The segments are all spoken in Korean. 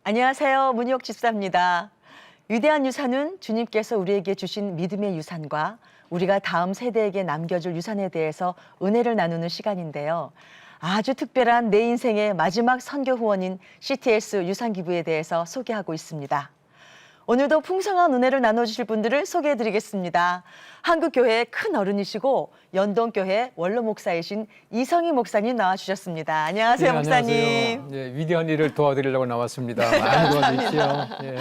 안녕하세요. 문희옥 집사입니다. 위대한 유산은 주님께서 우리에게 주신 믿음의 유산과 우리가 다음 세대에게 남겨줄 유산에 대해서 은혜를 나누는 시간인데요. 아주 특별한 내 인생의 마지막 선교 후원인 CTS 유산기부에 대해서 소개하고 있습니다. 오늘도 풍성한 은혜를 나눠주실 분들을 소개해드리겠습니다. 한국교회의 큰 어른이시고 연동교회 원로 목사이신 이성희 목사님 나와주셨습니다. 안녕하세요, 네, 목사님. 안녕하세요. 예, 위대한 일을 도와드리려고 나왔습니다. 많이 도와주십시오. 예.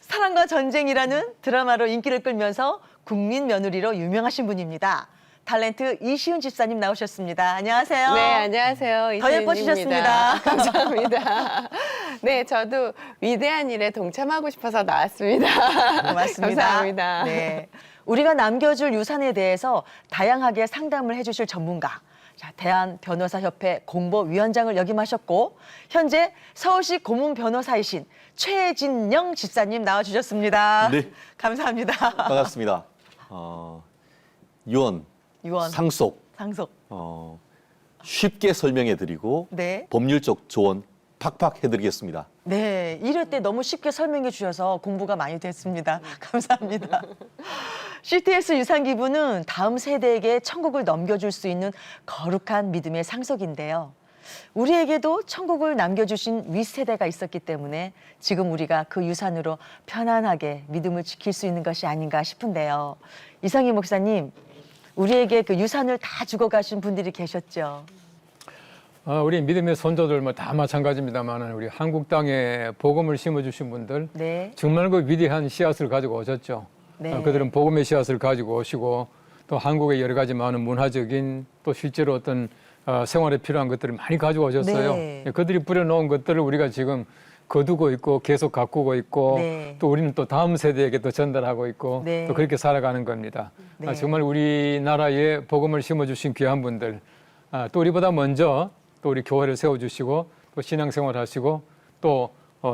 사랑과 전쟁이라는 드라마로 인기를 끌면서 국민 며느리로 유명하신 분입니다. 탤런트 이시은 집사님 나오셨습니다. 안녕하세요. 네, 안녕하세요. 더 이시은입니다. 예뻐지셨습니다. 감사합니다. 네, 저도 위대한 일에 동참하고 싶어서 나왔습니다. 고맙습니다. 감사합니다. 네, 우리가 남겨줄 유산에 대해서 다양하게 상담을 해주실 전문가, 대한변호사협회 공보위원장을 역임하셨고 현재 서울시 고문 변호사이신 최진영 집사님 나와주셨습니다. 네. 감사합니다. 반갑습니다. 유언, 상속, 상속. 쉽게 설명해드리고 네. 법률적 조언 팍팍 해드리겠습니다. 네, 이럴 때 너무 쉽게 설명해 주셔서 공부가 많이 됐습니다. 감사합니다. CTS 유산기부는 다음 세대에게 천국을 넘겨줄 수 있는 거룩한 믿음의 상속인데요. 우리에게도 천국을 남겨주신 윗세대가 있었기 때문에 지금 우리가 그 유산으로 편안하게 믿음을 지킬 수 있는 것이 아닌가 싶은데요. 이성희 목사님, 우리에게 그 유산을 다 주고 가신 분들이 계셨죠. 우리 믿음의 선조들 다 마찬가지입니다만 우리 한국 땅에 복음을 심어주신 분들 네. 정말 그 위대한 씨앗을 가지고 오셨죠. 네. 그들은 복음의 씨앗을 가지고 오시고 또 한국의 여러 가지 많은 문화적인 또 실제로 어떤 생활에 필요한 것들을 많이 가지고 오셨어요. 네. 그들이 뿌려놓은 것들을 우리가 지금 거두고 있고 계속 가꾸고 있고 네. 또 우리는 또 다음 세대에게 또 전달하고 있고 네. 또 그렇게 살아가는 겁니다. 네. 정말 우리나라에 복음을 심어주신 귀한 분들 또 우리보다 먼저 또 우리 교회를 세워주시고 또 신앙생활 하시고 또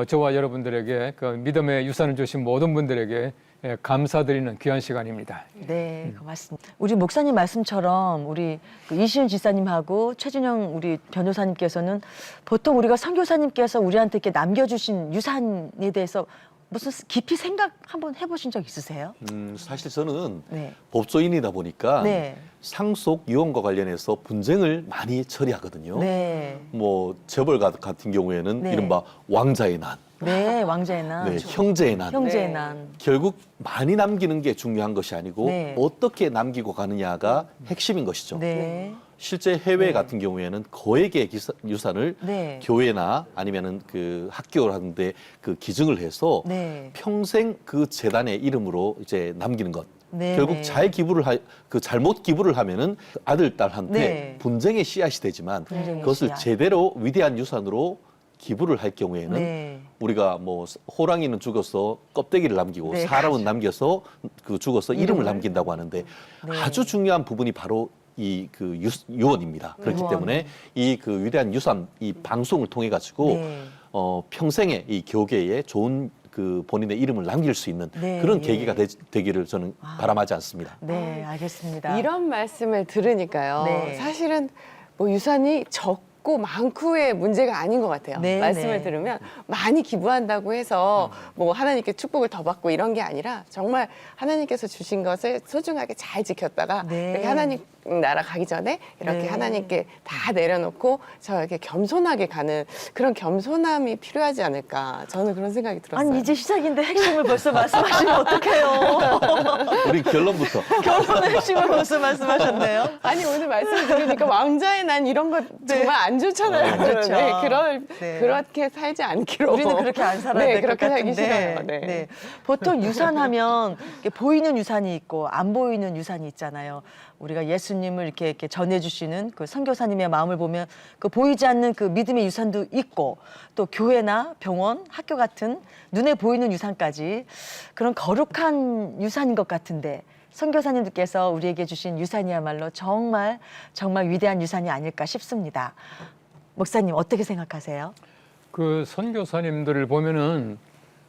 저와 여러분들에게 그 믿음의 유산을 주신 모든 분들에게 감사드리는 귀한 시간입니다. 네, 고맙습니다. 우리 목사님 말씀처럼 우리 그 이시은 지사님하고 최진영 우리 변호사님께서는 보통 우리가 선교사님께서 우리한테 이렇게 남겨주신 유산에 대해서 무슨 깊이 생각 한번 해보신 적 있으세요? 사실 저는 네. 법조인이다 보니까 네. 상속 유언과 관련해서 분쟁을 많이 처리하거든요. 네. 뭐 재벌 같은 경우에는 네. 이른바 왕자의 난, 네, 왕자의 난. 네, 형제의 난. 형제의 네. 난. 결국 많이 남기는 게 중요한 것이 아니고 네. 어떻게 남기고 가느냐가 핵심인 것이죠. 네. 실제 해외 같은 경우에는 거액의 유산을 네. 교회나 아니면은 그 학교라는데 그 기증을 해서 네. 평생 그 재단의 이름으로 이제 남기는 것. 네. 결국 네. 잘못 기부를 하면은 아들 딸한테 네. 분쟁의 씨앗이 되지만 분쟁의 그것을 씨앗. 제대로 위대한 유산으로 기부를 할 경우에는 네. 우리가 뭐 호랑이는 죽어서 껍데기를 남기고 네. 사람은 남겨서 그 죽어서 이름을 남긴다고 하는데 네. 아주 중요한 부분이 바로 이 그 유언입니다. 그렇기 유언. 때문에 이 그 위대한 유산 이 방송을 통해 가지고 네. 평생에 이 교계에 좋은 그 본인의 이름을 남길 수 있는 네. 그런 계기가 되기를 저는 바람하지 않습니다. 네, 알겠습니다. 이런 말씀을 들으니까요. 네. 사실은 뭐 유산이 적고 많고의 문제가 아닌 것 같아요. 네, 말씀을 네. 들으면 많이 기부한다고 해서 뭐 하나님께 축복을 더 받고 이런 게 아니라 정말 하나님께서 주신 것을 소중하게 잘 지켰다가 네. 이렇게 하나님 나라 가기 전에 이렇게 네. 하나님께 다 내려놓고 저에게 겸손하게 가는 그런 겸손함이 필요하지 않을까 저는 그런 생각이 들었어요. 아니, 이제 시작인데 핵심을 벌써 말씀하시면 어떡해요. 우리 결론부터 결혼의 핵심을 벌써 말씀하셨네요. 아니 오늘 말씀 들으니까 왕자의 난 이런 거 정말 안 좋잖아요. 안 좋죠. 네. 그렇게 살지 않기로. 우리는 그렇게 안 살아야 네, 될 것 그렇게 살기 같은데. 싫어요. 네. 네. 보통 유산하면 이렇게 보이는 유산이 있고 안 보이는 유산이 있잖아요. 우리가 예수님을 이렇게 전해주시는 그 선교사님의 마음을 보면 그 보이지 않는 그 믿음의 유산도 있고 또 교회나 병원, 학교 같은 눈에 보이는 유산까지 그런 거룩한 유산인 것 같은데 선교사님들께서 우리에게 주신 유산이야말로 정말 위대한 유산이 아닐까 싶습니다. 목사님 어떻게 생각하세요? 그 선교사님들을 보면은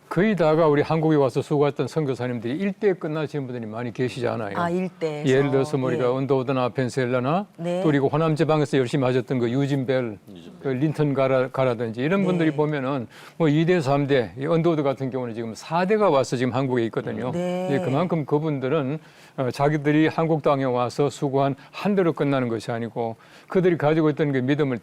거의 다가 우리 한국에 와서 수고했던 선교사님들이 일대에 끝나시는 분들이 많이 계시잖아요. 아, 일대에서. 예를 들어서 뭐 우리가 예. 언더우드나 펜실베니아나 네. 또 그리고 호남 지방에서 열심히 하셨던 그 유진 벨, 그 린턴 가라든지 이런 네. 분들이 보면은 뭐 2대, 3대, 이 언더우드 같은 경우는 지금 4대가 와서 지금 한국에 있거든요. 네. 예, 그만큼 그분들은 자기들이 한국 땅에 와서 수고한 한 대로 끝나는 것이 아니고 그들이 가지고 있던 그 믿음을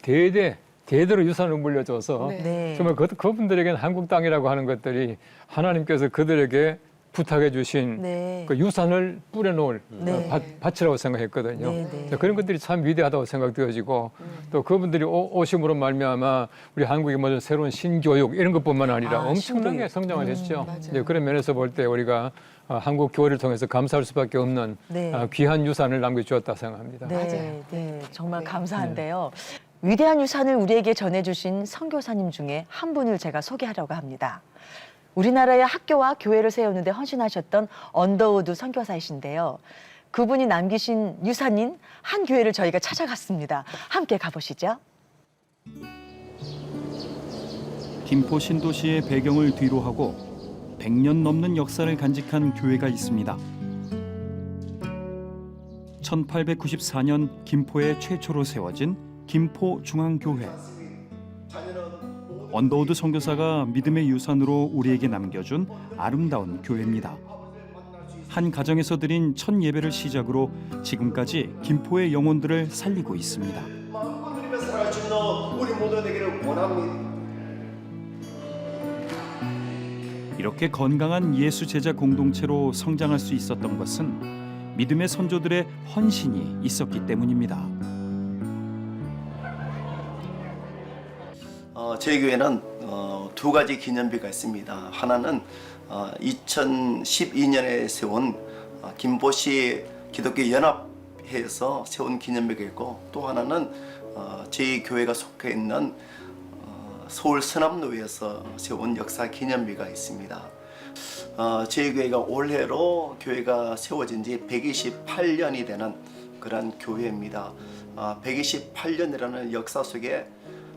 대대로 유산을 물려줘서 네. 네. 정말 그분들에게는 한국 땅이라고 하는 것들이 하나님께서 그들에게 부탁해 주신 네. 그 유산을 뿌려놓을 네. 밭이라고 생각했거든요. 네, 네. 자, 그런 것들이 참 위대하다고 생각되어지고 또 그분들이 오심으로 말미암아 우리 한국의 모든 새로운 신교육 이런 것뿐만 아니라 아, 엄청나게 신교육. 성장을 했죠. 맞아요. 이제 그런 면에서 볼 때 우리가 한국 교회를 통해서 감사할 수밖에 없는 네. 귀한 유산을 남겨주었다 생각합니다. 네, 맞아요. 네, 정말 네. 감사한데요. 위대한 유산을 우리에게 전해주신 선교사님 중에 한 분을 제가 소개하려고 합니다. 우리나라의 학교와 교회를 세우는 데 헌신하셨던 언더우드 선교사이신데요. 그분이 남기신 유산인 한 교회를 저희가 찾아갔습니다. 함께 가보시죠. 김포 신도시의 배경을 뒤로하고 100년 넘는 역사를 간직한 교회가 있습니다. 1894년 김포에 최초로 세워진 김포중앙교회. 언더우드 선교사가 믿음의 유산으로 우리에게 남겨준 아름다운 교회입니다. 한 가정에서 드린 첫 예배를 시작으로 지금까지 김포의 영혼들을 살리고 있습니다. 마음껏 누리며 살아갈 수 있는 우리 모두 되기를 원합니다. 이렇게 건강한 예수 제자 공동체로 성장할 수 있었던 것은 믿음의 선조들의 헌신이 있었기 때문입니다. 저희 교회는 두 가지 기념비가 있습니다. 하나는 2012년에 세운 김포시 기독교 연합회에서 세운 기념비가 있고, 또 하나는 저희 교회가 속해 있는 서울 서남로에서 세운 역사 기념비가 있습니다. 저희 교회가 올해로 교회가 세워진 지 128년이 되는 그런 교회입니다. 128년이라는 역사 속에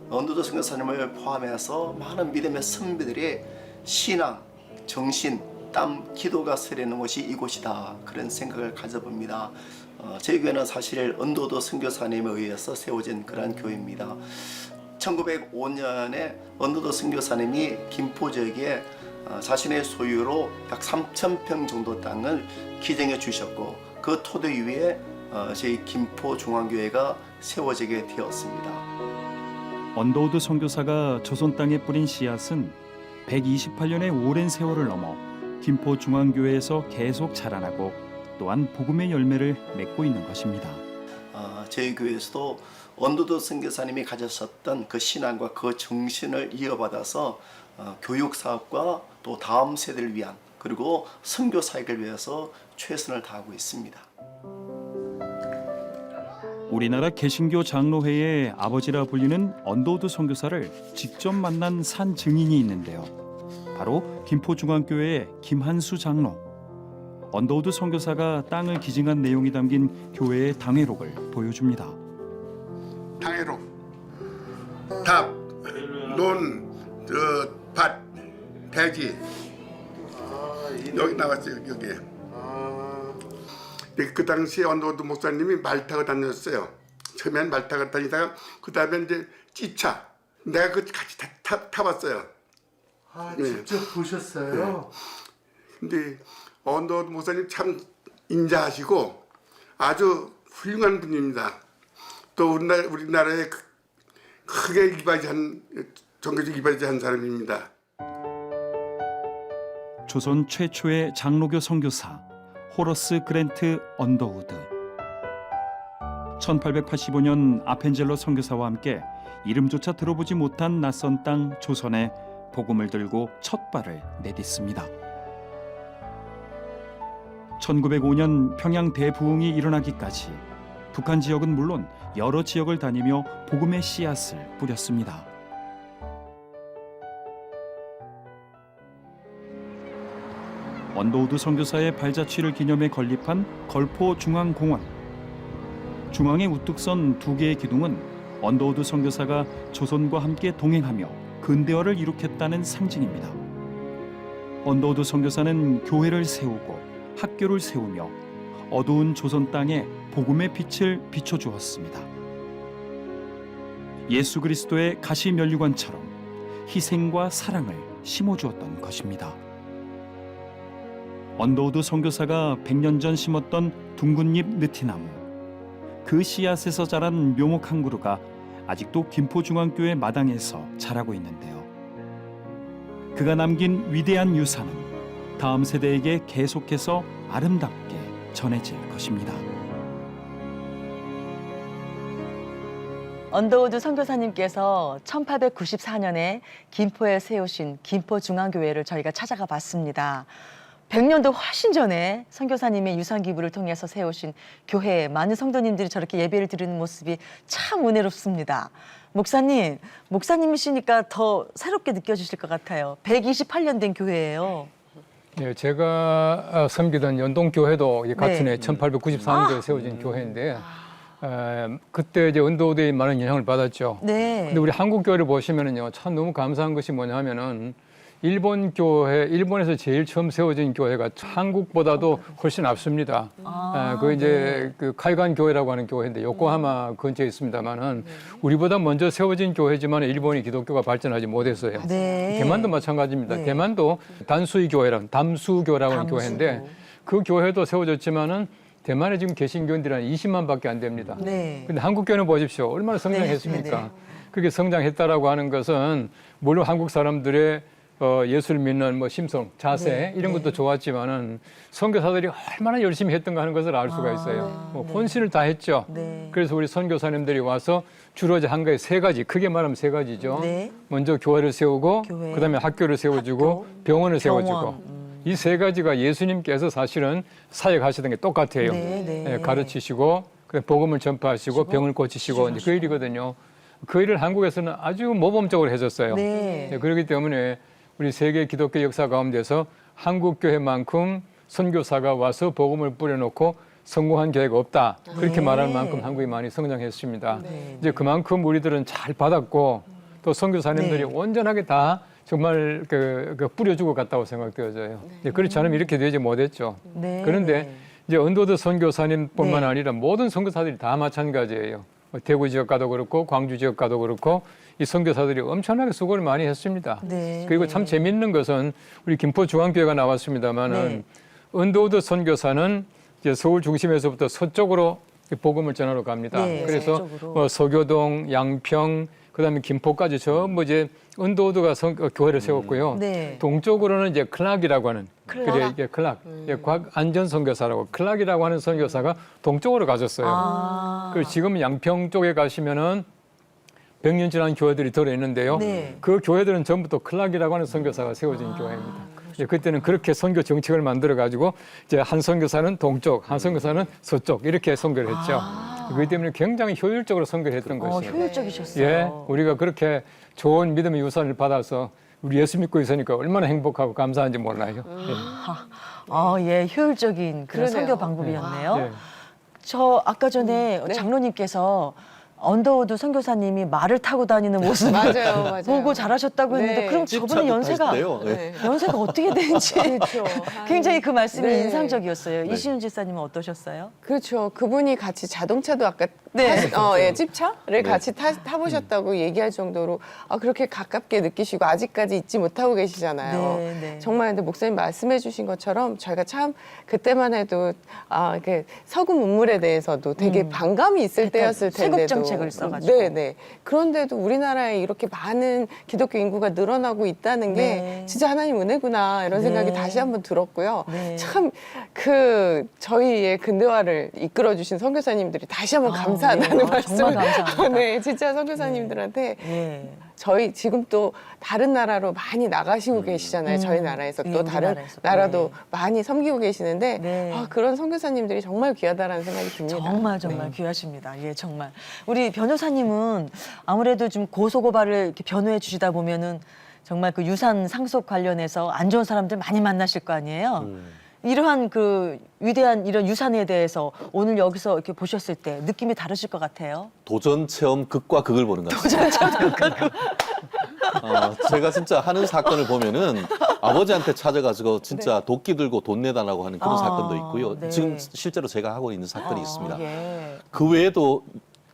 언더우드 선교사님을 포함해서 많은 믿음의 선배들이 신앙, 정신, 땀, 기도가 서리는 곳이 이곳이다, 그런 생각을 가져봅니다. 저희 교회는 사실 언더우드 선교사님에 의해서 세워진 그런 교회입니다. 1905년에 언더우드 선교사님이 김포 지역에 자신의 소유로 약 3,000평 정도 땅을 기증해 주셨고, 그 토대 위에 저희 김포중앙교회가 세워지게 되었습니다. 언더우드 선교사가 조선 땅에 뿌린 씨앗은 128년의 오랜 세월을 넘어 김포중앙교회에서 계속 자라나고 또한 복음의 열매를 맺고 있는 것입니다. 저희 교회에서도 언더우드 선교사님이 가졌었던 그 신앙과 그 정신을 이어받아서 교육 사업과 또 다음 세대를 위한, 그리고 선교 사역을 위해서 최선을 다하고 있습니다. 우리나라 개신교 장로회의 아버지라 불리는 언더우드 선교사를 직접 만난 산 증인이 있는데요. 바로 김포중앙교회의 김한수 장로. 언더우드 선교사가 땅을 기증한 내용이 담긴 교회의 당회록을 보여줍니다. 당해로 답, 논, 밭, 대지 여기 나왔어요. 여기. 그 당시에 언더우드 목사님이 말 타고 다녔어요. 처음엔 말 타고 다니다가 그 다음에 이제 찌차, 내가 그 같이 타봤어요. 아, 직접 보셨어요? 근데 언더우드 목사님 참 인자하시고 아주 훌륭한 분입니다. 또 우리나라에 크게 이바지한, 종교적 이바지한 사람입니다. 조선 최초의 장로교 선교사 호러스 그랜트 언더우드. 1885년 아펜젤러 선교사와 함께 이름조차 들어보지 못한 낯선 땅 조선에 복음을 들고 첫 발을 내딛습니다. 1905년 평양 대부흥이 일어나기까지 북한 지역은 물론 여러 지역을 다니며 복음의 씨앗을 뿌렸습니다. 언더우드 선교사의 발자취를 기념해 건립한 걸포중앙공원. 중앙에 우뚝 선 두 개의 기둥은 언더우드 선교사가 조선과 함께 동행하며 근대화를 이룩했다는 상징입니다. 언더우드 선교사는 교회를 세우고 학교를 세우며 어두운 조선 땅에 복음의 빛을 비춰주었습니다. 예수 그리스도의 가시면류관처럼 희생과 사랑을 심어주었던 것입니다. 언더우드 선교사가 100년 전 심었던 둥근잎 느티나무, 그 씨앗에서 자란 묘목 한 그루가 아직도 김포중앙교회 마당에서 자라고 있는데요. 그가 남긴 위대한 유산은 다음 세대에게 계속해서 아름답게 전해질 것입니다. 언더우드 선교사님께서 1894년에 김포에 세우신 김포중앙교회를 저희가 찾아가 봤습니다. 100년도 훨씬 전에 선교사님의 유산 기부를 통해서 세우신 교회에 많은 성도님들이 저렇게 예배를 드리는 모습이 참 은혜롭습니다. 목사님이시니까 더 새롭게 느껴지실 것 같아요. 128년 된 교회예요. 예, 제가 섬기던 연동교회도 같은 네. 해 1894년도에 세워진 교회인데 그때 이제 언더우드에 많은 영향을 받았죠. 네. 근데 우리 한국 교회를 보시면은요, 참 너무 감사한 것이 뭐냐면은 일본 교회, 일본에서 제일 처음 세워진 교회가 한국보다도 훨씬 앞섭니다. 그 이제 그 칼간 교회라고 하는 교회인데 요코하마 근처에 있습니다만은 우리보다 먼저 세워진 교회지만 일본이 기독교가 발전하지 못했어요. 네. 대만도 마찬가지입니다. 네. 대만도 단수이 교회라는 담수교라고 하는 교회인데 그 교회도 세워졌지만은 대만에 지금 개신교인들이 한 20만밖에 안 됩니다. 네. 근데 한국 교회는 보십시오. 얼마나 성장했습니까? 네. 그렇게 성장했다라고 하는 것은 물론 한국 사람들의 예수를 믿는 뭐 심성, 자세 이런 것도 좋았지만은 선교사들이 얼마나 열심히 했던가 하는 것을 알 수가 있어요. 뭐 혼신을 다 했죠. 네. 그래서 우리 선교사님들이 와서 주로 이제 한 가지 세 가지, 크게 말하면 세 가지죠. 네. 먼저 교회를 세우고, 교회, 그다음에 학교를 세워주고, 학교, 병원을 병원. 세워주고. 이 세 가지가 예수님께서 사실은 사역하시던 게 똑같아요. 네, 네. 예, 가르치시고, 복음을 전파하시고, 병을 고치시고 이제 그 일이거든요. 그 일을 한국에서는 아주 모범적으로 해줬어요. 네. 예, 그렇기 때문에 우리 세계 기독교 역사 가운데서 한국 교회만큼 선교사가 와서 복음을 뿌려놓고 성공한 교회가 없다. 그렇게 네. 말할 만큼 한국이 많이 성장했습니다. 네. 이제 그만큼 우리들은 잘 받았고 또 선교사님들이 네. 온전하게 다 정말 그 뿌려주고 갔다고 생각되어져요. 네. 그렇지 않으면 이렇게 되지 못했죠. 네. 그런데 이제 언더우드 선교사님뿐만 네. 아니라 모든 선교사들이 다 마찬가지예요. 대구 지역 가도 그렇고 광주 지역 가도 그렇고 이 선교사들이 엄청나게 수고를 많이 했습니다. 네. 그리고 네. 참 재밌는 것은 우리 김포중앙교회가 나왔습니다마는 네. 언더우드 선교사는 이제 서울 중심에서부터 서쪽으로 복음을 전하러 갑니다. 네, 그래서 서쪽으로. 서교동, 양평, 그다음에 김포까지 전부 이제 언더우드가 교회를 세웠고요. 네. 동쪽으로는 이제 클락이라고 하는 클락? 그래 이게 클락, 곽안전 선교사라고 클락이라고 하는 선교사가 동쪽으로 가셨어요. 그리고 지금 양평 쪽에 가시면은 100년 지난 교회들이 들어 있는데요. 네. 그 교회들은 전부 또 클락이라고 하는 선교사가 세워진 교회입니다. 이제 그때는 그렇게 선교 정책을 만들어 가지고 이제 한 선교사는 동쪽, 한 선교사는 서쪽 이렇게 선교를 했죠. 그렇기 때문에 굉장히 효율적으로 선교를 했던 것이에요. 효율적이셨어요. 예, 우리가 그렇게 좋은 믿음의 유산을 받아서 우리 예수 믿고 있으니까 얼마나 행복하고 감사한지 몰라요. 예, 효율적인 그런 그러네요. 선교 방법이었네요. 예. 저 아까 전에 장로님께서 언더우드 선교사님이 말을 타고 다니는 모습을 맞아요, 맞아요. 보고 잘하셨다고 했는데 네. 그럼 저분의 연세가 네. 연세가 어떻게 되는지 그렇죠. 굉장히 그 말씀이 네. 인상적이었어요. 이시윤 집사님은 어떠셨어요? 그렇죠. 그분이 같이 자동차도 아까 네. 찝차를 같이 타보셨다고 얘기할 정도로 그렇게 가깝게 느끼시고 아직까지 잊지 못하고 계시잖아요. 네, 네. 정말 근데 목사님 말씀해주신 것처럼 저희가 참 그때만 해도 이렇게 서구 문물에 대해서도 되게 반감이 있을 그러니까 때였을 텐데도 세국 정책을 써가지고. 네네. 그런데도 우리나라에 이렇게 많은 기독교 인구가 늘어나고 있다는 게 네. 진짜 하나님 은혜구나 이런 네. 생각이 다시 한번 들었고요. 네. 참 저희의 근대화를 이끌어주신 선교사님들이 다시 한번 감사하다는 네. 말씀을 정말 감사합니다. 네, 진짜 선교사님들한테 예. 저희 지금 또 다른 나라로 많이 나가시고 계시잖아요. 저희 나라에서 예, 또 다른 우리나라에서. 나라도 네. 많이 섬기고 계시는데 네. 그런 선교사님들이 정말 귀하다라는 생각이 듭니다. 정말 귀하십니다. 예, 정말. 우리 변호사님은 아무래도 좀 고소고발을 이렇게 변호해 주시다 보면은 정말 그 유산 상속 관련해서 안 좋은 사람들 많이 만나실 거 아니에요. 이러한 그 위대한 이런 유산에 대해서 오늘 여기서 이렇게 보셨을 때 느낌이 다르실 것 같아요. 도전 체험 극과 극을 보는 것 같습니다. 제가 진짜 하는 사건을 보면은 아버지한테 찾아가지고 진짜 도끼 들고 돈 내달라고 하는 그런 사건도 있고요. 네. 지금 실제로 제가 하고 있는 사건이 있습니다. 예. 그 외에도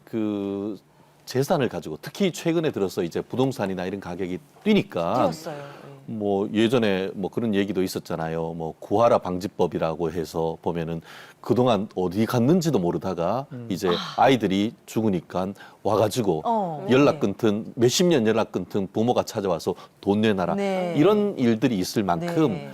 그 재산을 가지고 특히 최근에 들어서 이제 부동산이나 이런 가격이 뛰니까 뛰었어요. 뭐 예전에 뭐 그런 얘기도 있었잖아요. 뭐 구하라 방지법이라고 해서 보면은 그동안 어디 갔는지도 모르다가 이제 아이들이 죽으니까 와가지고 연락 끊든 몇십 년 연락 끊든 부모가 찾아와서 돈 내놔라 네. 이런 일들이 있을 만큼 네.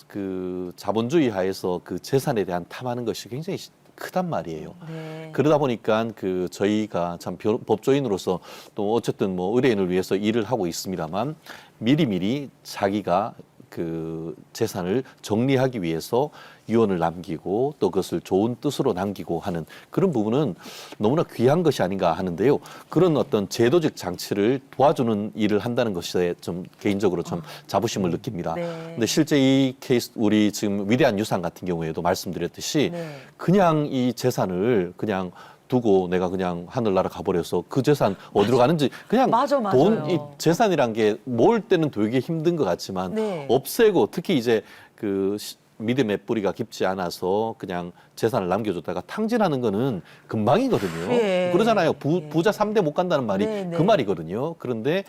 그 자본주의 하에서 그 재산에 대한 탐하는 것이 굉장히 크단 말이에요. 네. 그러다 보니까 그 저희가 참 법조인으로서 또 어쨌든 뭐 의뢰인을 위해서 일을 하고 있습니다만 미리미리 자기가 그 재산을 정리하기 위해서 유언을 남기고 또 그것을 좋은 뜻으로 남기고 하는 그런 부분은 너무나 귀한 것이 아닌가 하는데요. 그런 어떤 제도적 장치를 도와주는 일을 한다는 것에 좀 개인적으로 좀 자부심을 느낍니다. 네. 근데 실제 이 케이스 우리 지금 위대한 유산 같은 경우에도 말씀드렸듯이 네. 그냥 이 재산을 그냥 두고 내가 그냥 하늘나라 가버려서 그 재산 어디로 가는지 그냥 맞아, 맞아요. 돈, 이 재산이란 게 모을 때는 되게 힘든 것 같지만 네. 없애고 특히 이제 그 믿음의 뿌리가 깊지 않아서 그냥 재산을 남겨줬다가 탕진하는 거는 금방이거든요. 예. 그러잖아요. 부자 3대 못 간다는 말이 네, 네. 그 말이거든요. 그런데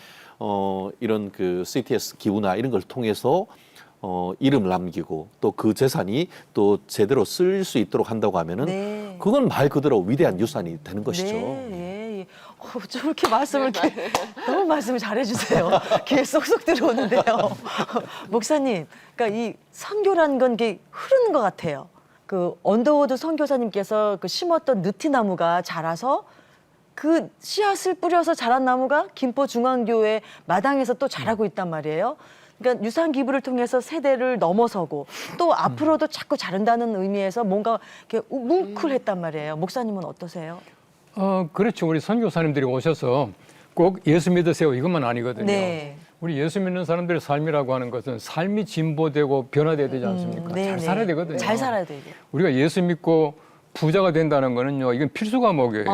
이런 그 CTS 기부나 이런 걸 통해서 이름을 남기고 또 그 재산이 또 제대로 쓸 수 있도록 한다고 하면은 네. 그건 말 그대로 위대한 유산이 되는 것이죠. 네, 예. 저렇게 말씀을 이렇게 너무 말씀을 잘해주세요. 귀에 쏙쏙 들어오는데요. 목사님, 그러니까 이 선교라는 건 이게 흐르는 것 같아요. 그 언더우드 선교사님께서 그 심었던 느티나무가 자라서 그 씨앗을 뿌려서 자란 나무가 김포중앙교회 마당에서 또 자라고 있단 말이에요. 그러니까 유산 기부를 통해서 세대를 넘어서고 또 앞으로도 자꾸 자른다는 의미에서 뭔가 이렇게 뭉클했단 말이에요. 목사님은 어떠세요? 그렇죠. 우리 선교사님들이 오셔서 꼭 예수 믿으세요 이것만 아니거든요. 네. 우리 예수 믿는 사람들의 삶이라고 하는 것은 삶이 진보되고 변화돼야 되지 않습니까? 네, 잘 네. 살아야 되거든요. 잘 살아야 돼요. 이게. 우리가 예수 믿고 부자가 된다는 거는요, 이건 필수 과목이에요.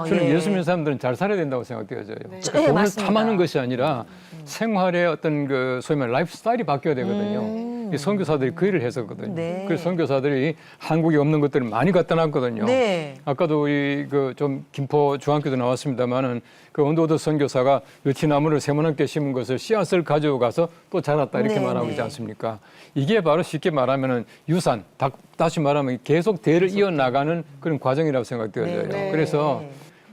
저는 예. 예수 믿는 사람들은 잘 살아야 된다고 생각되어져요. 그러니까 네, 돈을 맞습니다. 탐하는 것이 아니라 생활의 어떤 그 소위 말해 라이프 스타일이 바뀌어야 되거든요. 이 선교사들이 그 일을 했었거든요. 네. 그래서 선교사들이 한국에 없는 것들을 많이 갖다 놨거든요. 네. 아까도 우리 그 좀 김포 중학교도 나왔습니다만은 그 언더우드 선교사가 느티나무를 세모나게 심은 것을 씨앗을 가져가서 또 자랐다 이렇게 네, 말하고 네. 있지 않습니까? 이게 바로 쉽게 말하면은 유산, 다시 말하면 계속 대를 이어나가는 그런 과정이라고 생각되어져요. 네, 네. 그래서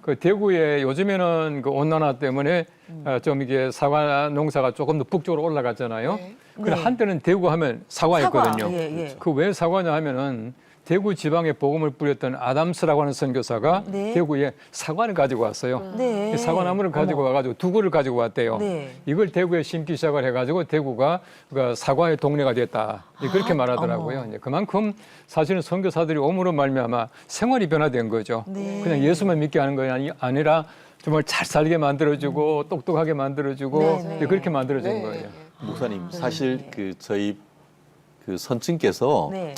그 대구에 요즘에는 그 온난화 때문에 좀 이게 사과 농사가 조금 더 북쪽으로 올라갔잖아요. 그래 네. 한때는 대구 하면 사과였거든요. 사과, 예, 예. 그 왜 사과냐 하면은 대구 지방에 복음을 뿌렸던 아담스라고 하는 선교사가 네. 대구에 사과를 가지고 왔어요. 네. 이 사과나무를 가지고 와가지고 두 그루를 가지고 왔대요. 네. 이걸 대구에 심기 시작을 해가지고 대구가 그 사과의 동네가 됐다. 그렇게 말하더라고요. 이제 그만큼 사실은 선교사들이 오므로 말미암아 생활이 변화된 거죠. 네. 그냥 예수만 믿게 하는 게 아니라 정말 잘 살게 만들어주고 똑똑하게 만들어주고 네, 네. 이제 그렇게 만들어진 네. 거예요. 목사님 사실 그 저희 그 선친께서 네.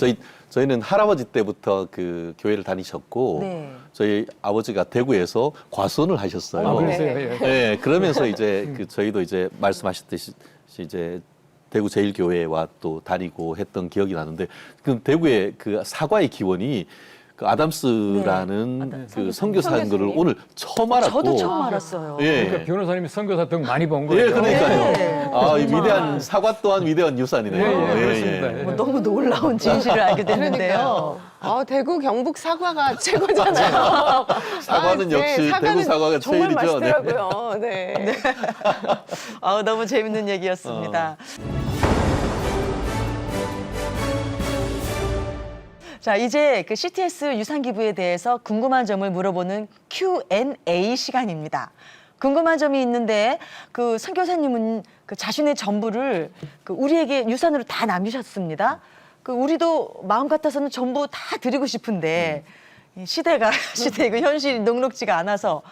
저희는 할아버지 때부터 그 교회를 다니셨고 네. 저희 아버지가 대구에서 과수원을 하셨어요. 아, 네. 그러세요? 예. 네, 그러면서 이제 그 저희도 이제 말씀하셨듯이 이제 대구 제일교회와 또 다니고 했던 기억이 나는데 그 대구의 그 사과의 기원이 그 아담스라는 그 선교사인 거를 오늘 처음 알았고 저도 처음 알았어요. 예. 그러니까 변호사님이 선교사 등 많이 본 거예요. 예, 그러니까요. 네. 아, 이 위대한 사과 또한 위대한 유산이네요. 예, 그렇습니다. 예. 뭐 너무 놀라운 진실을 알게 됐는데요. 대구 경북 사과가 최고잖아요. 사과는 역시 대구 사과가 정말 제일이죠. 네. 맛있더라고요. 네. 너무 재밌는 얘기였습니다. 자, 이제 그 CTS 유산 기부에 대해서 궁금한 점을 물어보는 Q&A 시간입니다. 궁금한 점이 있는데 그 선교사님은 그 자신의 전부를 그 우리에게 유산으로 다 남기셨습니다. 그 우리도 마음 같아서는 전부 다 드리고 싶은데 이 시대가 시대이고 현실이 녹록지가 않아서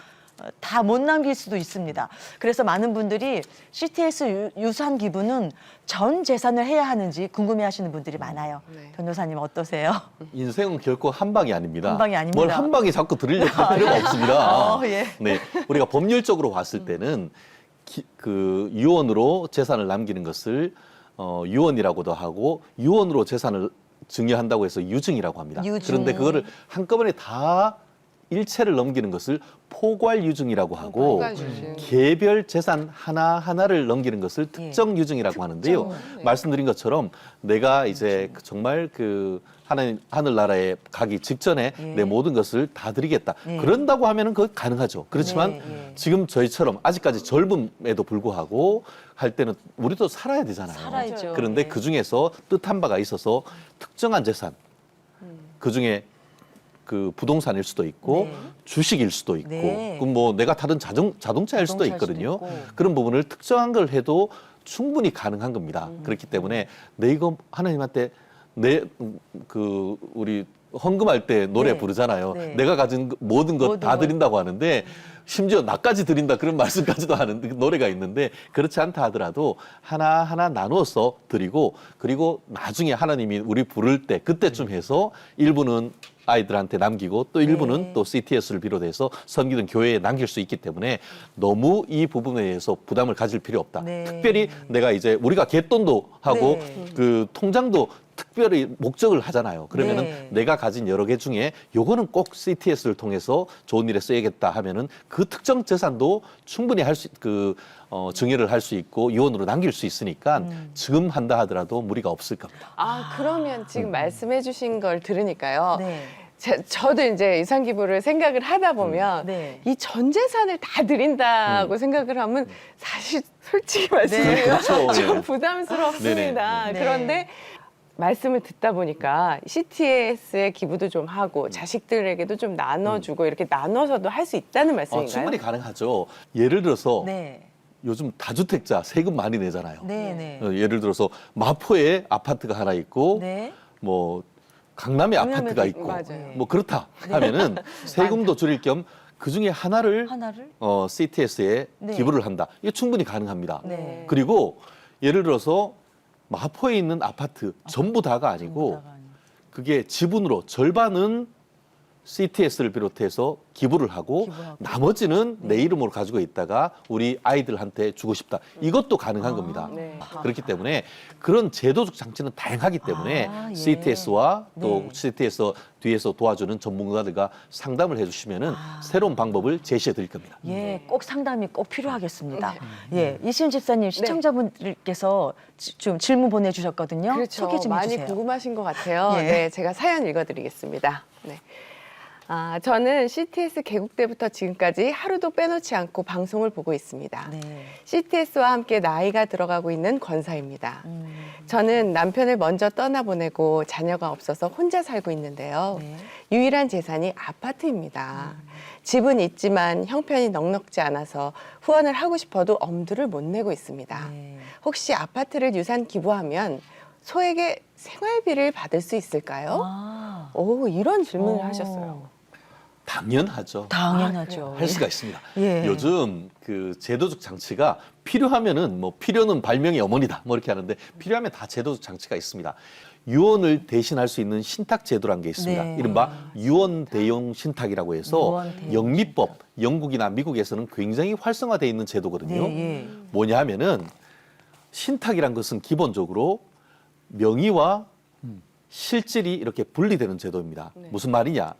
다 못 남길 수도 있습니다. 그래서 많은 분들이 CTS 유산 기부는 전 재산을 해야 하는지 궁금해하시는 분들이 많아요. 네. 변호사님 어떠세요? 인생은 결코 한 방이 아닙니다. 한 방이 아닙니다. 뭘 한 방에 자꾸 들으려고 할 필요가 없습니다. 예. 네, 우리가 법률적으로 봤을 때는 그 유언으로 재산을 남기는 것을 유언이라고도 하고 유언으로 재산을 증여한다고 해서 유증이라고 합니다. 유증. 그런데 그거를 한꺼번에 다 일체를 넘기는 것을 포괄 유증이라고 하고 포괄 유증. 개별 재산 하나하나를 넘기는 것을 특정 유증이라고 하는데요. 말씀드린 것처럼 내가 이제 정말 그 하늘나라에 가기 직전에 내 모든 것을 다 드리겠다. 그런다고 하면은 그거 가능하죠. 그렇지만 지금 저희처럼 아직까지 젊음에도 불구하고 할 때는 우리도 살아야 되잖아요. 살아야죠. 그런데 네. 그 중에서 뜻한 바가 있어서 특정한 재산, 그 중에 그 부동산일 수도 있고 네. 주식일 수도 있고 네. 그럼 뭐 내가 타던 자동차일 수도 자동차일 수도 있거든요. 있고. 그런 부분을 특정한 걸 해도 충분히 가능한 겁니다. 그렇기 때문에 내 이거 하나님한테 그 우리 헌금할 때 노래 네. 부르잖아요. 네. 내가 가진 모든 것 다 모든 드린다고 하는데 심지어 나까지 드린다 그런 말씀까지도 하는 노래가 있는데 그렇지 않다 하더라도 하나하나 나눠서 드리고 그리고 나중에 하나님이 우리 부를 때 그때쯤 해서 일부는 아이들한테 남기고 또 일부는 네. 또 CTS를 비롯해서 섬기는 교회에 남길 수 있기 때문에 너무 이 부분에 대해서 부담을 가질 필요 없다. 네. 특별히 내가 이제 우리가 갯돈도 하고 네. 그 통장도 특별히 목적을 하잖아요. 그러면은 네. 내가 가진 여러 개 중에 요거는 꼭 CTS를 통해서 좋은 일에 써야겠다 하면은 그 특정 재산도 충분히 증여를 할 수 있고 유언으로 남길 수 있으니까 지금 한다 하더라도 무리가 없을 겁니다. 그러면 지금 말씀해 주신 걸 들으니까요. 네. 저도 이제 유산기부를 생각을 하다 보면 네. 이 전 재산을 다 드린다고 생각을 하면 사실 솔직히 말씀드리면 그렇죠. 좀 네. 부담스럽습니다. 네네. 그런데 말씀을 듣다 보니까 CTS의 기부도 좀 하고 자식들에게도 좀 나눠주고 이렇게 나눠서도 할 수 있다는 말씀인가요? 충분히 가능하죠. 예를 들어서 네. 요즘 다주택자 세금 많이 내잖아요. 네. 네. 예를 들어서 마포에 아파트가 하나 있고 네. 뭐 강남에 아파트가 강남에도 있고 맞아요. 뭐 그렇다 하면은 세금도 줄일 겸 그 중에 하나를 하나를? CTS에 네. 기부를 한다. 이게 충분히 가능합니다. 네. 그리고 예를 들어서 마포에 있는 아파트 전부 다가 아니고 전부 다가 아니고. 그게 지분으로 절반은 CTS를 비롯해서 기부를 하고 기부하고. 나머지는 내 이름으로 가지고 있다가 우리 아이들한테 주고 싶다. 이것도 가능한 겁니다. 네. 그렇기 때문에 그런 제도적 장치는 다양하기 때문에 예. CTS와 또 네. CTS 뒤에서 도와주는 전문가들과 상담을 해주시면은 새로운 방법을 제시해 드릴 겁니다. 예, 꼭 상담이 꼭 필요하겠습니다. 예, 이시은 집사님 시청자분들께서 좀 질문 보내주셨거든요. 그렇죠. 소개 좀 많이 해주세요. 궁금하신 것 같아요. 예. 네, 제가 사연 읽어드리겠습니다. 네. 저는 CTS 개국 때부터 지금까지 하루도 빼놓지 않고 방송을 보고 있습니다. 네. CTS와 함께 나이가 들어가고 있는 권사입니다. 저는 남편을 먼저 떠나보내고 자녀가 없어서 혼자 살고 있는데요. 네. 유일한 재산이 아파트입니다. 집은 있지만 형편이 넉넉지 않아서 후원을 하고 싶어도 엄두를 못 내고 있습니다. 네. 혹시 아파트를 유산 기부하면 소액의 생활비를 받을 수 있을까요? 아, 오, 이런 질문을 어. 하셨어요. 당연하죠. 당연하죠. 할 수가 있습니다. 예. 요즘 그 제도적 장치가 필요하면은 뭐 필요는 발명의 어머니다 뭐 이렇게 하는데 필요하면 다 제도적 장치가 있습니다. 유언을 대신할 수 있는 신탁 제도라는 게 있습니다. 네. 이른바 유언 대용 신탁이라고 해서 유언 대용 영미법 영국이나 미국에서는 굉장히 활성화되어 있는 제도거든요. 네, 예. 뭐냐 하면은 신탁이란 것은 기본적으로 명의와 실질이 이렇게 분리되는 제도입니다. 무슨 말이냐?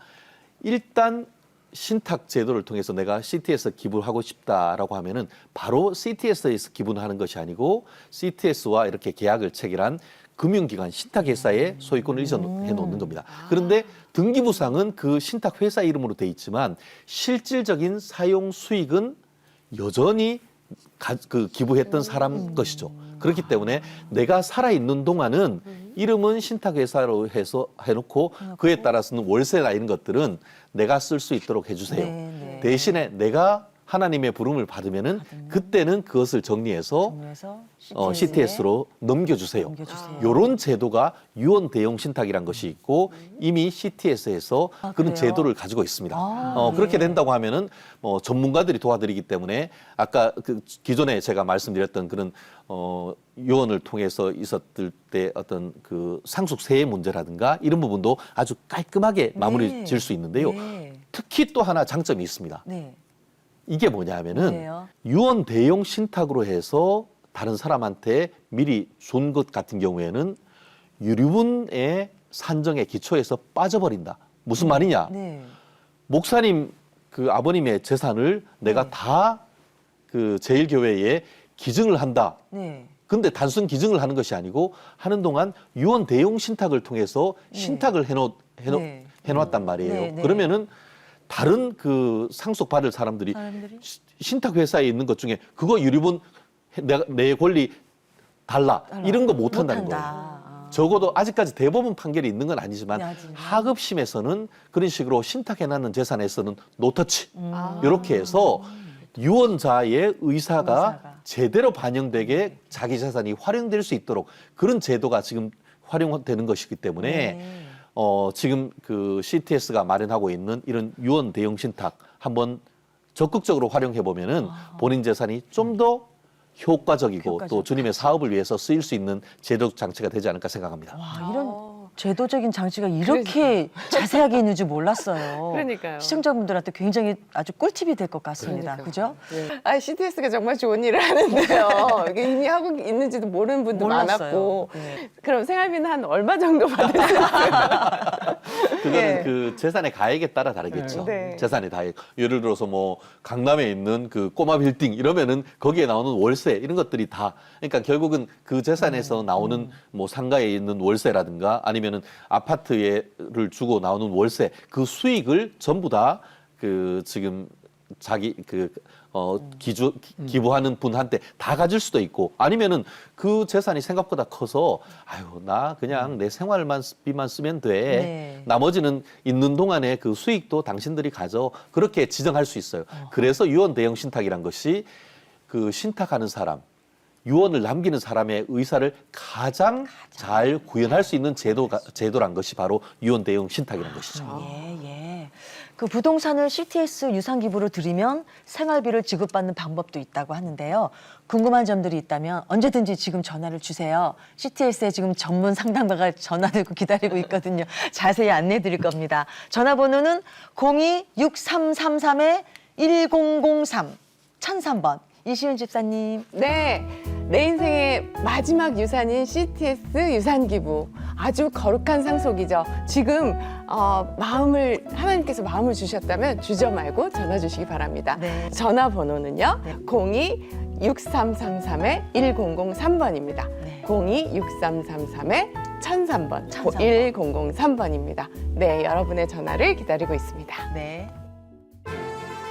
일단 신탁 제도를 통해서 내가 CTS 기부하고 싶다라고 하면은 바로 CTS에서 기부하는 것이 아니고 CTS와 이렇게 계약을 체결한 금융기관 신탁회사에 소유권을 이전해 놓는 겁니다. 그런데 등기부상은 그 신탁회사 이름으로 돼 있지만 실질적인 사용 수익은 여전히 기부했던 사람 것이죠. 그렇기 때문에 내가 살아있는 동안은 이름은 신탁회사로 해서 해놓고 그에 따라서는 월세나 이런 것들은 내가 쓸 수 있도록 해주세요. 네, 네. 대신에 내가 하나님의 부름을 받으면은 그때는 그것을 정리해서 정리해서 CTS로 넘겨주세요. 넘겨주세요. 이런 제도가 유언 대용 신탁이란 것이 있고 이미 CTS에서 그런 그래요? 제도를 가지고 있습니다. 아, 그렇게 예. 된다고 하면은 전문가들이 도와드리기 때문에 아까 그 기존에 제가 말씀드렸던 그런 유언을 통해서 있었을 때 어떤 그 상속세의 문제라든가 이런 부분도 아주 깔끔하게 마무리 지을 수 있는데요. 네. 특히 또 하나 장점이 있습니다. 네. 이게 뭐냐면은 뭐예요? 유언 대용 신탁으로 해서 다른 사람한테 미리 준 것 같은 경우에는 유류분의 산정의 기초에서 빠져버린다. 무슨 말이냐? 네. 목사님 그 아버님의 재산을 내가 네. 다 그 제일교회에 기증을 한다. 네. 근데 단순 기증을 하는 것이 아니고 하는 동안 유언 대용 신탁을 통해서 신탁을 네. 해놓았단 말이에요. 네, 네. 그러면은 다른 그 상속 받을 사람들이 신탁 회사에 있는 것 중에 그거 유류분 내 권리 달라 이런 거 못 한다는 거예요. 아. 적어도 아직까지 대법원 판결이 있는 건 아니지만 네, 하지만. 하급심에서는 그런 식으로 신탁해놨는 재산에서는 노터치 아. 이렇게 해서 유언자의 의사가 의사가. 제대로 반영되게 자기 재산이 활용될 수 있도록 그런 제도가 지금 활용되는 것이기 때문에 네. 지금 그 CTS가 마련하고 있는 이런 유언 대용 신탁 한번 적극적으로 활용해 보면은 본인 재산이 좀 더 효과적이고 또 주님의 사업을 위해서 쓰일 수 있는 제도 장치가 되지 않을까 생각합니다. 와, 이런 제도적인 장치가 이렇게 자세하게 있는 줄 몰랐어요. 그러니까요. 시청자분들한테 굉장히 아주 꿀팁이 될 것 같습니다. 그러니까요. 그죠? 아, CTS가 정말 좋은 일을 하는데요. 이게 이미 하고 있는지도 모르는 분도 몰랐어요. 많았고. 네. 그럼 생활비는 한 얼마 정도 받을 수 있어요? 그거는 예. 그 재산의 가액에 따라 다르겠죠. 네. 재산의 가액. 예를 들어서 뭐 강남에 있는 그 꼬마 빌딩 이러면은 거기에 나오는 월세 이런 것들이 다 그러니까 결국은 그 재산에서 나오는 뭐 상가에 있는 월세라든가 아니면은 아파트를 주고 나오는 월세 그 수익을 전부 다 그 지금 자기 기부하는 분한테 다 가질 수도 있고 아니면은 그 재산이 생각보다 커서 아유 나 그냥 내 생활비만 쓰면 돼. 네. 나머지는 있는 동안에 그 수익도 당신들이 가져 그렇게 지정할 수 있어요. 그래서 유언 대용 신탁이란 것이 그 신탁하는 사람 유언을 남기는 사람의 의사를 가장 잘 구현할 수 있는 제도란 것이 바로 유언 대용 신탁이라는 것이죠. 예, 예. 그 부동산을 CTS 유산 기부로 드리면 생활비를 지급받는 방법도 있다고 하는데요. 궁금한 점들이 있다면 언제든지 지금 전화를 주세요. CTS에 지금 전문 상담가가 전화 들고 기다리고 있거든요. 자세히 안내해 드릴 겁니다. 전화번호는 02-6333-1003 1003번. 이시은 집사님. 네, 내 인생의 마지막 유산인 CTS 유산기부. 아주 거룩한 상속이죠. 지금 하나님께서 마음을 주셨다면 주저 말고 전화 주시기 바랍니다. 네. 전화번호는요. 02-6333-1003번입니다. 네. 02-6333-1003번. 1003번. 1003번입니다. 네, 여러분의 전화를 기다리고 있습니다. 네.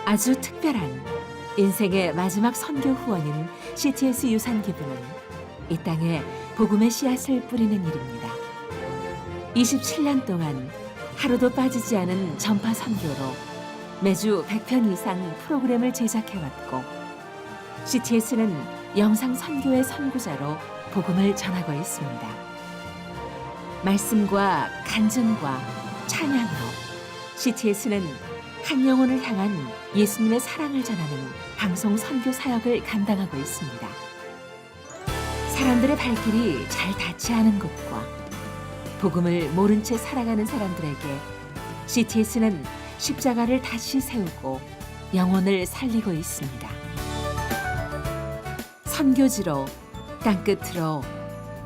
아주 특별한 인생의 마지막 선교 후원인 CTS 유산 기부는 이 땅에 복음의 씨앗을 뿌리는 일입니다. 27년 동안 하루도 빠지지 않은 전파 선교로 매주 100편 이상 프로그램을 제작해왔고 CTS는 영상 선교의 선구자로 복음을 전하고 있습니다. 말씀과 간증과 찬양으로 CTS는 한 영혼을 향한 예수님의 사랑을 전하는 방송 선교 사역을 감당하고 있습니다. 사람들의 발길이 잘 닿지 않은 곳과 복음을 모른 채 살아가는 사람들에게 CTS는 십자가를 다시 세우고 영혼을 살리고 있습니다. 선교지로 땅끝으로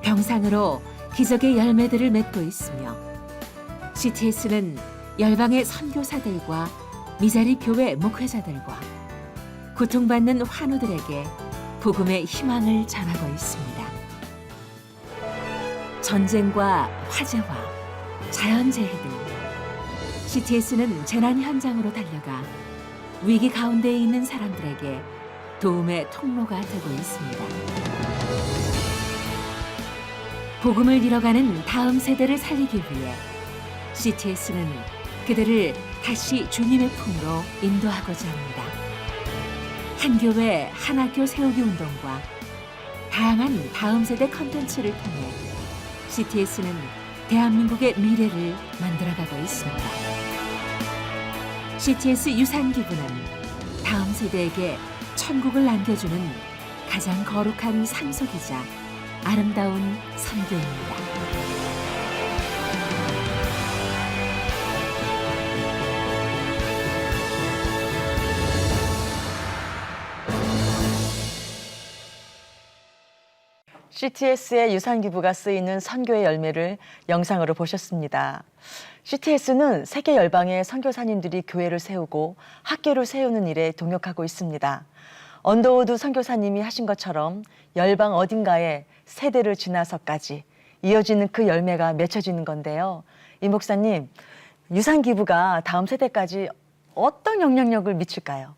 병상으로 기적의 열매들을 맺고 있으며 CTS는 열방의 선교사들과 미자리 교회 목회자들과 고통받는 환우들에게 복음의 희망을 전하고 있습니다. 전쟁과 화재와 자연재해 등 CTS는 재난 현장으로 달려가 위기 가운데 있는 사람들에게 도움의 통로가 되고 있습니다. 복음을 잃어가는 다음 세대를 살리기 위해 CTS는 그들을 다시 주님의 품으로 인도하고자 합니다. 한 교회 한 학교 세우기 운동과 다양한 다음 세대 컨텐츠를 통해 CTS는 대한민국의 미래를 만들어가고 있습니다. CTS 유산기부는 다음 세대에게 천국을 남겨주는 가장 거룩한 상속이자 아름다운 선교입니다. CTS의 유산 기부가 쓰이는 선교의 열매를 영상으로 보셨습니다. CTS는 세계 열방의 선교사님들이 교회를 세우고 학교를 세우는 일에 동역하고 있습니다. 언더우드 선교사님이 하신 것처럼 열방 어딘가에 세대를 지나서까지 이어지는 그 열매가 맺혀지는 건데요. 이 목사님, 유산 기부가 다음 세대까지 어떤 영향력을 미칠까요?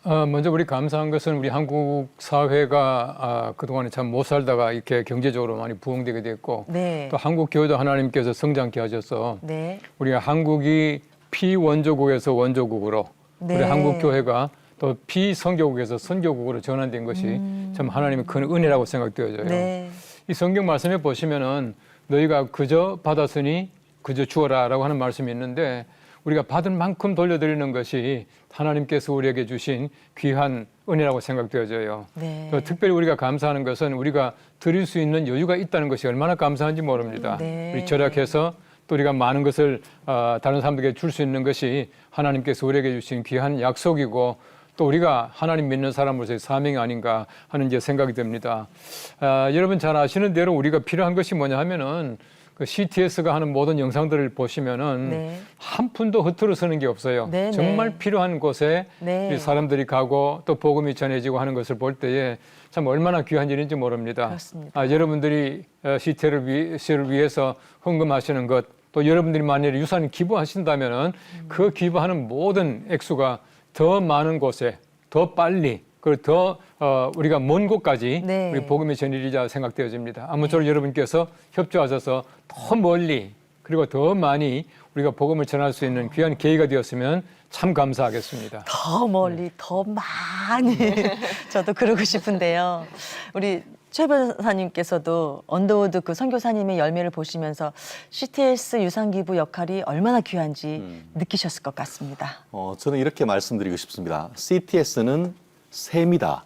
먼저 우리 감사한 것은 우리 한국 사회가 그동안에 참 못 살다가 이렇게 경제적으로 많이 부흥되게 됐고 네. 또 한국 교회도 하나님께서 성장케 하셔서 네. 우리가 한국이 피원조국에서 원조국으로 네. 우리 한국 교회가 또 피선교국에서 선교국으로 전환된 것이 참 하나님의 큰 은혜라고 생각되어져요. 네. 이 성경 말씀에 보시면은 너희가 그저 받았으니 그저 주어라라고 하는 말씀이 있는데 우리가 받은 만큼 돌려드리는 것이 하나님께서 우리에게 주신 귀한 은혜라고 생각되어져요. 네. 또 특별히 우리가 감사하는 것은 우리가 드릴 수 있는 여유가 있다는 것이 얼마나 감사한지 모릅니다. 네. 우리 절약해서 또 우리가 많은 것을 다른 사람들에게 줄 수 있는 것이 하나님께서 우리에게 주신 귀한 약속이고 또 우리가 하나님 믿는 사람으로서의 사명이 아닌가 하는 이제 생각이 듭니다. 여러분 잘 아시는 대로 우리가 필요한 것이 뭐냐 하면은 그 CTS가 하는 모든 영상들을 보시면은 네. 한 푼도 허투루 쓰는 게 없어요. 네, 정말 네. 필요한 곳에 네. 이 사람들이 가고 또 복음이 전해지고 하는 것을 볼 때에 참 얼마나 귀한 일인지 모릅니다. 그렇습니다. 여러분들이 CTS를 위해서 헌금하시는 것, 또 여러분들이 만약에 유산을 기부하신다면은 그 기부하는 모든 액수가 더 많은 곳에 더 빨리 그리고 더 우리가 먼 곳까지 네. 우리 복음의 전일이자 생각되어집니다. 아무쪼록 여러분께서 협조하셔서 더 멀리 그리고 더 많이 우리가 복음을 전할 수 있는 귀한 계기가 되었으면 참 감사하겠습니다. 더 멀리, 더 많이 저도 그러고 싶은데요. 우리 최 변호사님께서도 언더우드 그 선교사님의 열매를 보시면서 CTS 유산기부 역할이 얼마나 귀한지 느끼셨을 것 같습니다. 저는 이렇게 말씀드리고 싶습니다. CTS는 샘이다.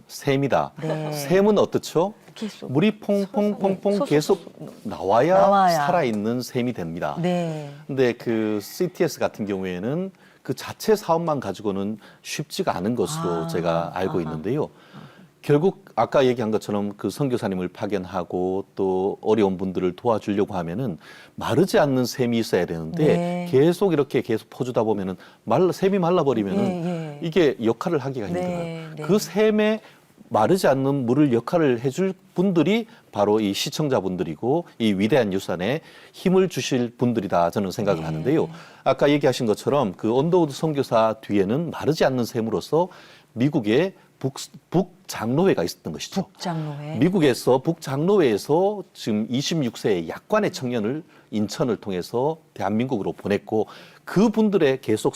샘이다. 네. 샘은 어떻죠? 계속. 물이 퐁퐁퐁퐁 계속 나와야 살아있는 샘이 됩니다. 네. 근데 그 CTS 같은 경우에는 그 자체 사업만 가지고는 쉽지가 않은 것으로 제가 알고 있는데요. 결국 아까 얘기한 것처럼 그 선교사님을 파견하고 또 어려운 분들을 도와주려고 하면은 마르지 않는 샘이 있어야 되는데 네. 계속 이렇게 계속 퍼주다 보면은 샘이 말라버리면은 예. 이게 역할을 하기가 네, 힘들어요. 네. 그 샘에 마르지 않는 물을 역할을 해줄 분들이 바로 이 시청자분들이고 이 위대한 유산에 힘을 주실 분들이다 저는 생각을 네. 하는데요. 아까 얘기하신 것처럼 그 언더우드 선교사 뒤에는 마르지 않는 샘으로서 미국의 북장로회가 있었던 것이죠. 북장로회. 미국에서 북장로회에서 지금 26세의 약관의 청년을 인천을 통해서 대한민국으로 보냈고 그분들의 계속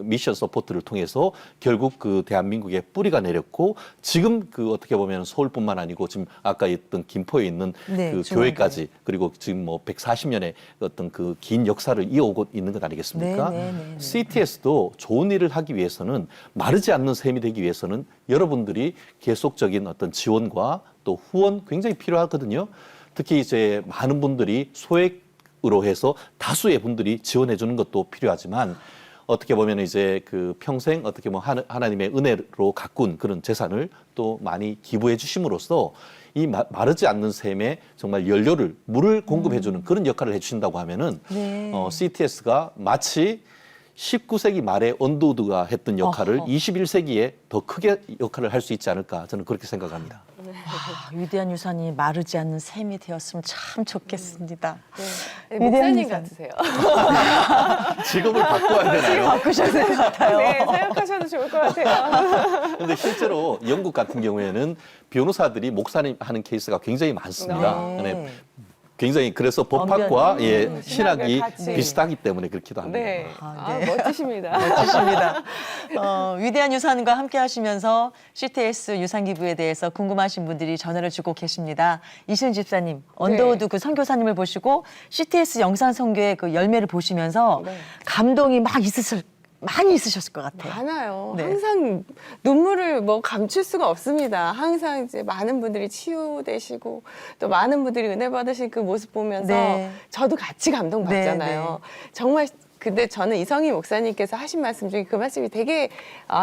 미션 서포트를 통해서 결국 그 대한민국에 뿌리가 내렸고 지금 그 어떻게 보면 서울뿐만 아니고 지금 아까 했던 김포에 있는 네, 그 중앙에. 교회까지 그리고 지금 뭐 140년의 어떤 그 긴 역사를 이어오고 있는 것 아니겠습니까? 네. CTS도 좋은 일을 하기 위해서는 마르지 않는 셈이 되기 위해서는 여러분들이 계속적인 어떤 지원과 또 후원 굉장히 필요하거든요. 특히 이제 많은 분들이 소액으로 해서 다수의 분들이 지원해 주는 것도 필요하지만 어떻게 보면 이제 그 평생 어떻게 보면 하나님의 은혜로 가꾼 그런 재산을 또 많이 기부해 주심으로써 이 마르지 않는 샘에 정말 연료를 물을 공급해 주는 그런 역할을 해 주신다고 하면은 네. CTS가 마치 19세기 말에 언더우드가 했던 역할을 21세기에 더 크게 역할을 할 수 있지 않을까 저는 그렇게 생각합니다. 위대한 유산이 마르지 않는 샘이 되었으면 참 좋겠습니다. 네, 위대한 목사님 유산. 같으세요. 직업을 바꿔야 되나요? 바꾸셔야 될 것 같아요. 네, 생각하셔도 좋을 것 같아요. 근데 실제로 영국 같은 경우에는 변호사들이 목사님 하는 케이스가 굉장히 많습니다. 네. 네. 굉장히 그래서 법학과 신학을 신학이 같이. 비슷하기 때문에 그렇기도 합니다. 네. 아, 네. 멋지십니다. 멋지십니다. 위대한 유산과 함께 하시면서 CTS 유산 기부에 대해서 궁금하신 분들이 전화를 주고 계십니다. 이시은 집사님, 언더우드 그 선교사님을 보시고 CTS 영상 선교의 그 열매를 보시면서 네. 감동이 많이 있으셨을 것 같아요. 많아요. 네. 항상 눈물을 뭐 감출 수가 없습니다. 항상 이제 많은 분들이 치유되시고 또 많은 분들이 은혜 받으신 그 모습 보면서 네. 저도 같이 감동받잖아요. 네, 정말 근데 저는 이성희 목사님께서 하신 말씀 중에 그 말씀이 되게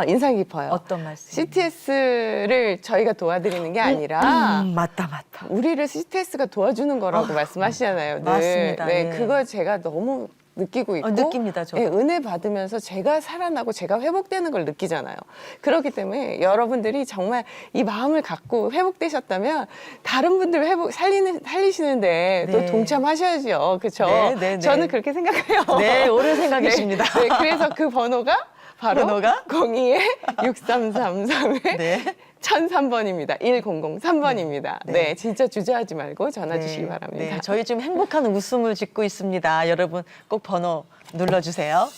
인상 깊어요. 어떤 말씀? CTS를 저희가 도와드리는 게 아니라 맞다. 우리를 CTS가 도와주는 거라고 말씀하시잖아요. 늘. 맞습니다. 네, 예. 그걸 제가 너무 느끼고 있고 느낍니다, 저도. 예, 은혜 받으면서 제가 살아나고 제가 회복되는 걸 느끼잖아요. 그렇기 때문에 여러분들이 정말 이 마음을 갖고 회복되셨다면 다른 분들 살리시는데 네. 또 동참하셔야죠. 그렇죠? 네. 저는 그렇게 생각해요. 네, 옳은 생각이십니다. 네, 그래서 그 번호가 바로 번호가? 02-6333에 네. 1003번입니다. 1003번입니다. 네, 진짜 주저하지 말고 전화 주시기 바랍니다. 네, 저희 지금 행복한 웃음을 짓고 있습니다. 여러분 꼭 번호 눌러주세요.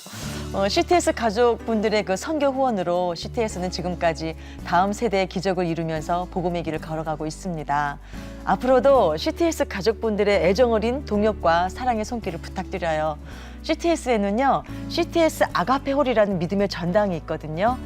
CTS 가족분들의 그 선교 후원으로 CTS는 지금까지 다음 세대의 기적을 이루면서 복음의 길을 걸어가고 있습니다. 앞으로도 CTS 가족분들의 애정 어린 동역과 사랑의 손길을 부탁드려요. CTS에는요, CTS 아가페홀이라는 믿음의 전당이 있거든요.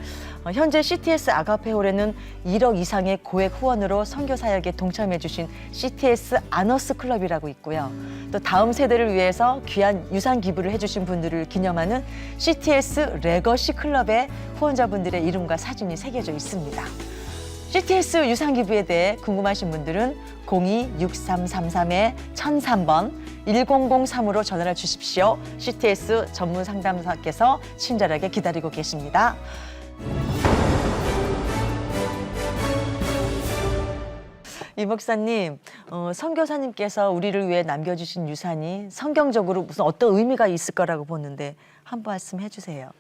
현재 CTS 아가페홀에는 1억 이상의 고액 후원으로 선교 사역에 동참해 주신 CTS 아너스 클럽이라고 있고요. 또 다음 세대를 위해서 귀한 유산 기부를 해주신 분들을 기념하는 CTS 레거시 클럽의 후원자분들의 이름과 사진이 새겨져 있습니다. CTS 유산 기부에 대해 궁금하신 분들은 02-6333-1003번 1003으로 전화를 주십시오. CTS 전문 상담사께서 친절하게 기다리고 계십니다. 이 목사님, 선교사님께서 우리를 위해 남겨주신 유산이 성경적으로 무슨 어떤 의미가 있을 거라고 보는데 한 말씀 해주세요.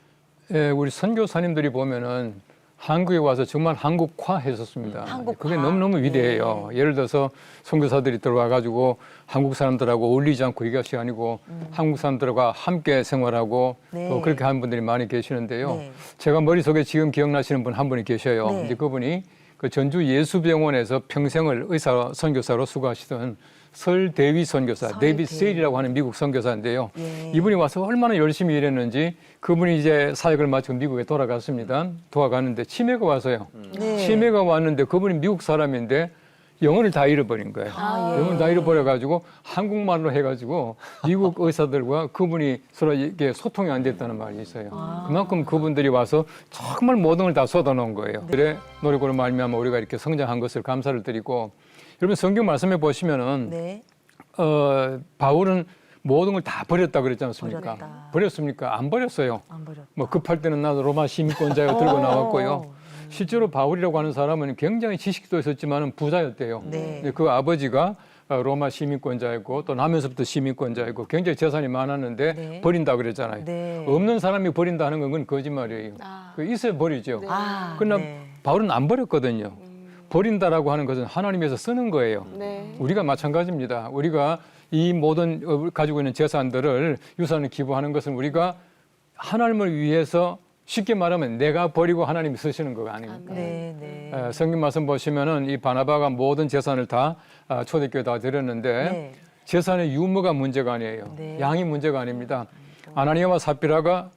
예, 우리 선교사님들이 보면은 한국에 와서 정말 한국화했었습니다. 한국화. 그게 너무너무 위대해요. 예를 들어서 선교사들이 들어와가지고 한국 사람들하고 어울리지 않고 이것이 아니고 한국 사람들과 함께 생활하고 네. 또 그렇게 하는 분들이 많이 계시는데요. 네. 제가 머릿속에 지금 기억나시는 분 한 분이 계셔요. 네. 이제 그분이 그 전주 예수병원에서 평생을 의사 선교사로 수고하시던 설대위 선교사, 데이빗 세일이라고 하는 미국 선교사인데요. 예. 이분이 와서 얼마나 열심히 일했는지 그분이 이제 사역을 마치고 미국에 돌아갔습니다. 돌아가는데 치매가 와서요. 네. 치매가 왔는데 그분이 미국 사람인데 영어를 다 잃어버린 거예요. 예. 영어를 다 잃어버려가지고 한국말로 해가지고 미국 의사들과 그분이 서로 이게 소통이 안 됐다는 말이 있어요. 그만큼 그분들이 와서 정말 모든 걸 다 쏟아놓은 거예요. 그래 노력으로 말미암아 우리가 이렇게 성장한 것을 감사를 드리고 여러분 성경 말씀해 보시면은 네. 바울은 모든 걸 다 버렸다 그랬지 않습니까? 버렸다. 버렸습니까? 안 버렸어요. 안 버렸다. 뭐 급할 때는 나도 로마 시민권자여 들고 나왔고요. 실제로 바울이라고 하는 사람은 굉장히 지식도 있었지만 부자였대요. 네. 근데 그 아버지가 로마 시민권자였고 또 나면서부터 시민권자였고 굉장히 재산이 많았는데 네. 버린다 그랬잖아요. 네. 없는 사람이 버린다는 건 거짓말이에요. 그 있어야 버리죠. 그러나 네. 바울은 안 버렸거든요. 버린다라고 하는 것은 하나님께서 쓰는 거예요. 네. 우리가 마찬가지입니다. 우리가 이 모든 가지고 있는 재산들을 유산을 기부하는 것은 우리가 하나님을 위해서 쉽게 말하면 내가 버리고 하나님이 쓰시는 거가 아닙니다. 네, 네. 성경 말씀 보시면은 이 바나바가 모든 재산을 다 초대교회에 다 드렸는데 네. 재산의 유무가 문제가 아니에요. 네. 양이 문제가 아닙니다. 아나니아와 삽비라가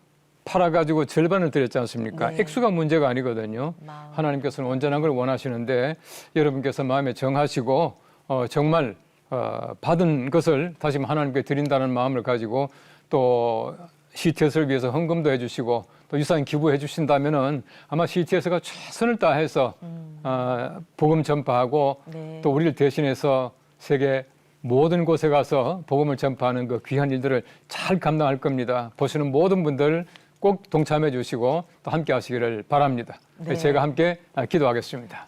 팔아가지고 절반을 드렸지 않습니까? 네. 액수가 문제가 아니거든요. 마음. 하나님께서는 온전한 걸 원하시는데 여러분께서 마음에 정하시고 정말 받은 것을 다시 하나님께 드린다는 마음을 가지고 또 CTS를 위해서 헌금도 해주시고 또 유산 기부해 주신다면은 아마 CTS가 최선을 다해서 복음 전파하고 네. 또 우리를 대신해서 세계 모든 곳에 가서 복음을 전파하는 그 귀한 일들을 잘 감당할 겁니다. 보시는 모든 분들 꼭 동참해 주시고 또 함께 하시기를 바랍니다. 네. 제가 함께 기도하겠습니다.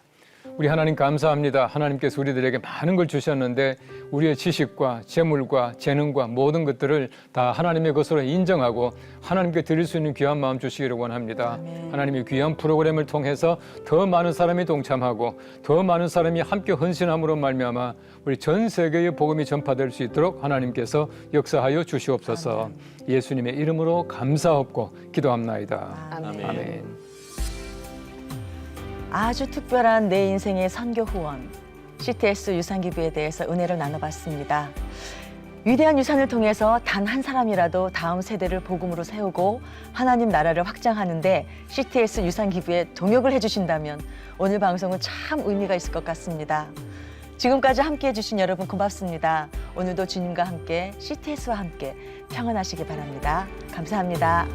우리 하나님 감사합니다. 하나님께서 우리들에게 많은 걸 주셨는데 우리의 지식과 재물과 재능과 모든 것들을 다 하나님의 것으로 인정하고 하나님께 드릴 수 있는 귀한 마음 주시기를 원합니다. 하나님의 귀한 프로그램을 통해서 더 많은 사람이 동참하고 더 많은 사람이 함께 헌신함으로 말미암아 우리 전 세계의 복음이 전파될 수 있도록 하나님께서 역사하여 주시옵소서. 예수님의 이름으로 감사하옵고 기도합나이다. 아멘. 아주 특별한 내 인생의 선교 후원, CTS 유산기부에 대해서 은혜를 나눠봤습니다. 위대한 유산을 통해서 단 한 사람이라도 다음 세대를 복음으로 세우고 하나님 나라를 확장하는데 CTS 유산기부에 동역을 해주신다면 오늘 방송은 참 의미가 있을 것 같습니다. 지금까지 함께해 주신 여러분 고맙습니다. 오늘도 주님과 함께 CTS와 함께 평안하시기 바랍니다. 감사합니다.